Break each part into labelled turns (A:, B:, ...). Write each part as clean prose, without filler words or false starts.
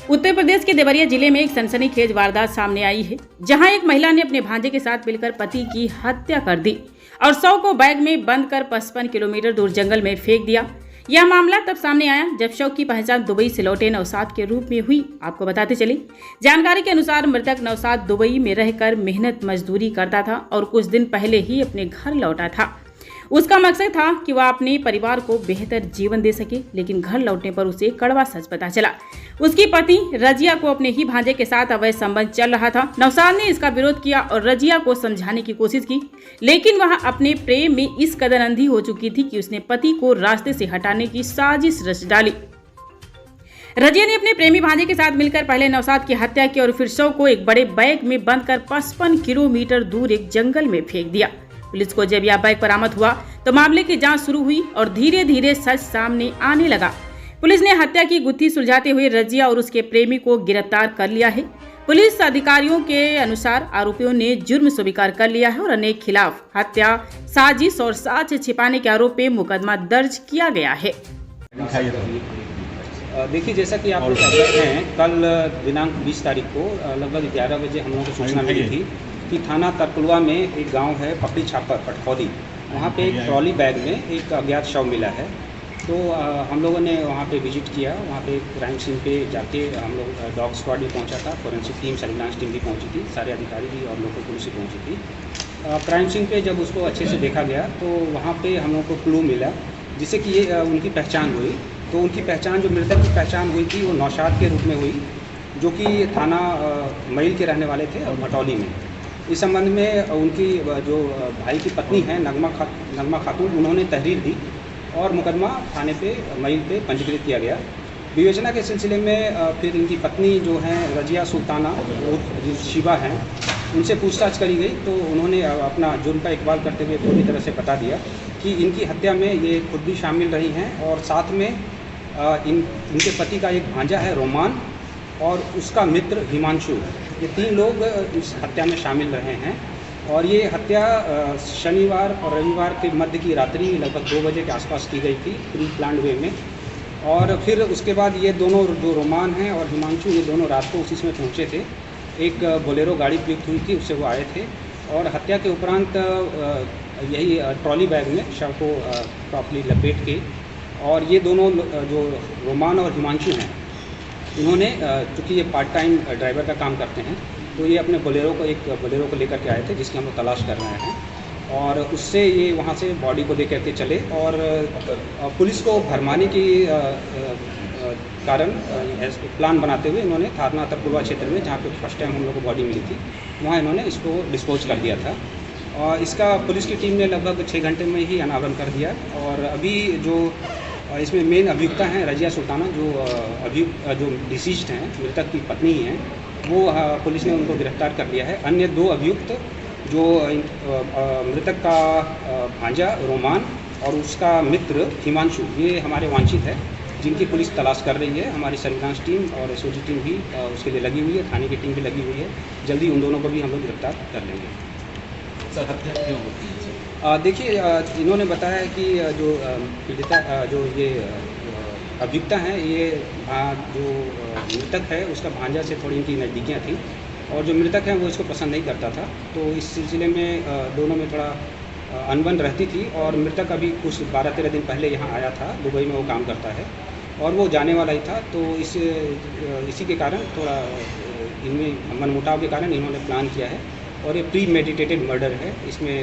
A: उत्तर प्रदेश के देवरिया जिले में एक सनसनीखेज वारदात सामने आई है, जहां एक महिला ने अपने भांजे के साथ मिलकर पति की हत्या कर दी और शव को बैग में बंद कर 55 किलोमीटर दूर जंगल में फेंक दिया। यह मामला तब सामने आया जब शव की पहचान दुबई से लौटे नौशाद के रूप में हुई। आपको बताते चले, जानकारी के अनुसार मृतक नौशाद दुबई में रहकर मेहनत मजदूरी करता था और कुछ दिन पहले ही अपने घर लौटा था। उसका मकसद था कि वह अपने परिवार को बेहतर जीवन दे सके, लेकिन घर लौटने पर उसे कड़वा सच पता चला। उसकी पत्नी रजिया को अपने ही भांजे के साथ अवैध संबंध चल रहा था। नौशाद ने इसका विरोध किया और रजिया को समझाने की कोशिश की, लेकिन वह अपने प्रेम में इस कदर अंधी हो चुकी थी कि उसने पति को रास्ते से हटाने की साजिश रच डाली। रजिया ने अपने प्रेमी भांजे के साथ मिलकर पहले नौशाद की हत्या की और फिर शव को एक बड़े बैग में बंद कर 55 किलोमीटर दूर एक जंगल में फेंक दिया। पुलिस को जब यह बैग बरामद हुआ तो मामले की जांच शुरू हुई और धीरे धीरे सच सामने आने लगा। पुलिस ने हत्या की गुत्थी सुलझाते हुए रजिया और उसके प्रेमी को गिरफ्तार कर लिया है। पुलिस अधिकारियों के अनुसार आरोपियों ने जुर्म स्वीकार कर लिया है और अनेक खिलाफ हत्या, साजिश और साक्ष्य छिपाने के आरोप में मुकदमा दर्ज किया गया है।
B: देखिए, जैसा कि आप लोग अवगत हैं, कल दिनांक 20 तारीख को लगभग 11 बजे हम लोगों को सूचना मिली थी कि थाना तरकुलवा में एक गांव है पकड़ी छापर पटखौदी, वहाँ पे एक ट्रॉली बैग में एक अज्ञात शव मिला है। तो हम लोगों ने वहाँ पे विजिट किया। वहाँ पे क्राइम सीन पे जाके हम लोग डॉग स्क्वाड भी पहुँचा था, फोरेंसिक टीम, सर्विलांस टीम भी पहुँची थी, सारे अधिकारी भी और लोकल पुलिस भी पहुँची थी। क्राइम सीन पे जब उसको अच्छे से देखा गया तो वहाँ पे हम लोग को क्लू मिला जिससे कि ये उनकी पहचान हुई। तो उनकी पहचान, जो मृतक की पहचान हुई थी, वो नौशाद के रूप में हुई, जो कि थाना मईल के रहने वाले थे और भटौली में। इस संबंध में उनकी जो भाई की पत्नी है नगमा खातून, उन्होंने तहरीर दी और मुकदमा थाने पे मईल पे पंजीकृत किया गया। विवेचना के सिलसिले में फिर इनकी पत्नी जो हैं रजिया सुल्ताना जो शिवा हैं, उनसे पूछताछ करी गई तो उन्होंने अपना जुर्म का इकबाल करते हुए पूरी तरह से बता दिया कि इनकी हत्या में ये खुद भी शामिल रही हैं और साथ में इनके पति का एक भांजा है रोमान और उसका मित्र हिमांशु, ये 3 लोग इस हत्या में शामिल रहे हैं। और ये हत्या शनिवार और रविवार के मध्य की रात्रि लगभग 2 बजे के आसपास की गई थी, प्री प्लान्ड वे में। और फिर उसके बाद ये दोनों, जो रोमान हैं और हिमांशु, ये दोनों रात को उसी में पहुँचे थे। एक बोलेरो गाड़ी प्रयुक्त हुई थी, उससे वो आए थे और हत्या के उपरांत यही ट्रॉली बैग में शव को प्रॉपर्ली लपेट के, और ये दोनों जो रोमान और हिमांशु हैं, इन्होंने, चूँकि ये पार्ट टाइम ड्राइवर का काम करते हैं, तो ये अपने बोलेरो को लेकर के आए थे, जिसकी हम लोग तलाश कर रहे हैं। और उससे ये वहाँ से बॉडी को लेकर के चले और पुलिस को भरमाने की कारण प्लान बनाते हुए इन्होंने थाना तरकुलवा क्षेत्र में, जहाँ पे फर्स्ट टाइम हम लोग को बॉडी मिली थी, वहाँ इन्होंने इसको डिस्पोज कर दिया था। और इसका पुलिस की टीम ने लगभग 6 घंटे में ही अनावरण कर दिया। और अभी जो इसमें मेन अभियुक्ता हैं रजिया सुल्ताना, जो डिसीज्ड हैं, मृतक की पत्नी हैं, वो पुलिस ने उनको गिरफ्तार कर लिया है। अन्य 2 अभियुक्त, जो मृतक का भांजा रोमान और उसका मित्र हिमांशु, ये हमारे वांछित है, जिनकी पुलिस तलाश कर रही है। हमारी सर्विलांस टीम और एसओजी टीम भी उसके लिए लगी हुई है, थाने की टीम भी लगी हुई है। जल्दी उन दोनों को भी हम लोग गिरफ्तार कर लेंगे।
C: सर, हत्या क्यों होती है?
B: देखिए, इन्होंने बताया कि जो पीड़िता, जो ये अभियुक्ता हैं, ये जो मृतक है उसका भांजा से थोड़ी इनकी नज़दीकियाँ थी और जो मृतक है वो इसको पसंद नहीं करता था। तो इस सिलसिले में दोनों में थोड़ा अनबन रहती थी और मृतक अभी कुछ 12-13 दिन पहले यहाँ आया था, दुबई में वो काम करता है और वो जाने वाला ही था। तो इसी के कारण थोड़ा इनमें मनमुटाव के कारण इन्होंने प्लान किया है और ये प्री मेडिटेटेड मर्डर है। इसमें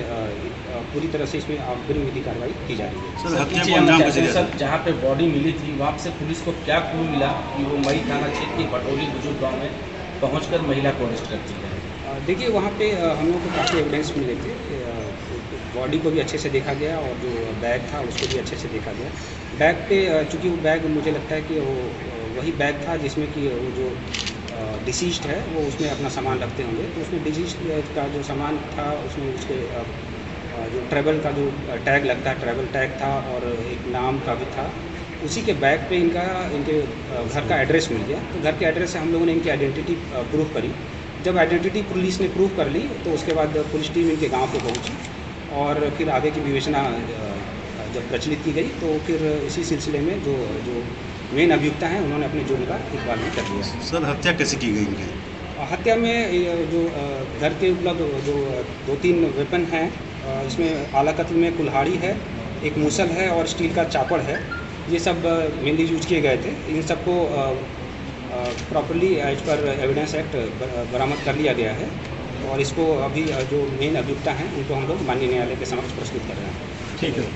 B: पूरी तरह से इसमें अग्रिम विधि कार्रवाई की जा रही है।
C: सर, हत्या को अंजाम कैसे दिया? सर, जहाँ पे बॉडी मिली थी वहाँ से पुलिस को क्या क्लू मिला कि वो मई थाना क्षेत्र की भटौली बुजुर्ग गाँव में पहुँचकर महिला को अरेस्ट करती है?
B: देखिए, वहाँ पे हम लोग को काफ़ी एविडेंस मिले थे। बॉडी को भी अच्छे से देखा गया और जो बैग था उसको भी अच्छे से देखा गया। बैग पे, चूँकि वो बैग मुझे लगता है कि वो वही बैग था जिसमें कि वो जो डिसीज्ड है वो उसमें अपना सामान रखते होंगे। तो उसमें डिसीज्ड का जो सामान था उसमें उसके जो ट्रैवल का जो टैग लगता है, ट्रैवल टैग था और एक नाम का भी था। उसी के बैग पे इनके घर का एड्रेस मिल गया। तो घर के एड्रेस से हम लोगों ने इनकी आइडेंटिटी प्रूफ करी। जब आइडेंटिटी पुलिस ने प्रूफ कर ली तो उसके बाद पुलिस टीम इनके गांव पे पहुंची और फिर आगे की विवेचना जब प्रचलित की गई तो फिर इसी सिलसिले में जो मेन अभियुक्ता हैं उन्होंने अपने जुर्म का इकबाल भी कर दिया।
D: सर हत्या कैसे की गई इनकी?
B: हत्या में जो घर के उपलब्ध जो 2-3 वेपन हैं, इसमें आला कत्ल में कुल्हाड़ी है, एक मूसल है और स्टील का चापड़ है। ये सब मेनली यूज किए गए थे। इन सबको properly as per evidence act बरामद कर लिया गया है और इसको अभी जो मेन अभियुक्ता हैं उनको हम लोग माननीय न्यायालय के समक्ष प्रस्तुत कर रहे हैं।
D: ठीक है।